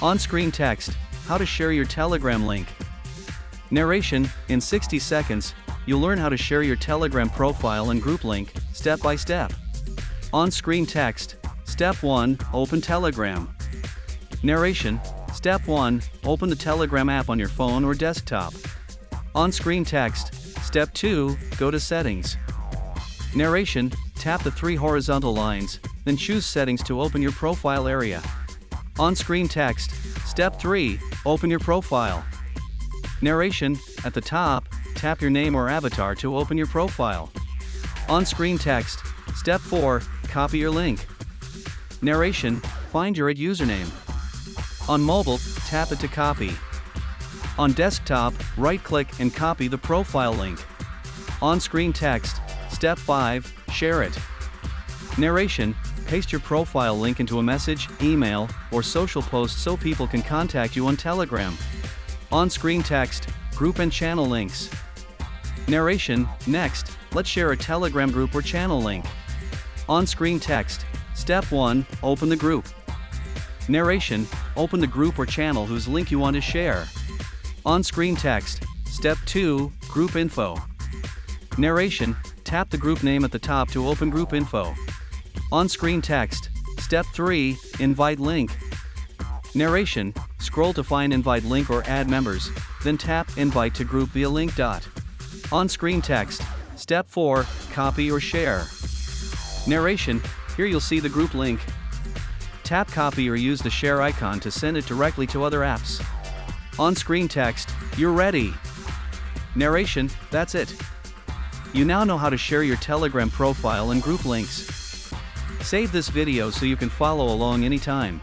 On-screen text, how to share your Telegram link. Narration, in 60 seconds, you'll learn how to share your Telegram profile and group link, step by step. On-screen text, Step 1, open Telegram. Narration, Step 1, open the Telegram app on your phone or desktop. On-screen text, Step 2, go to Settings. Narration, tap the 3 horizontal lines, then choose Settings to open your profile area. On-screen text, Step 3, open your profile. Narration, at the top, tap your name or avatar to open your profile. On-screen text, Step 4, copy your link. Narration, find your username. On mobile, tap it to copy. On desktop, right-click and copy the profile link. On-screen text, Step 5, share it. Narration, paste your profile link into a message, email, or social post so people can contact you on Telegram. On-screen text, group and channel links. Narration, next, let's share a Telegram group or channel link. On-screen text, Step 1, open the group. Narration, open the group or channel whose link you want to share. On-screen text, Step 2, group info. Narration, tap the group name at the top to open group info. On-screen text, Step 3, invite link. Narration, scroll to find invite link or add members, then tap invite to group via link. On-screen text, Step 4, copy or share. Narration, here you'll see the group link. Tap copy or use the share icon to send it directly to other apps. On-screen text, you're ready. Narration, that's it. You now know how to share your Telegram profile and group links. Save this video so you can follow along anytime.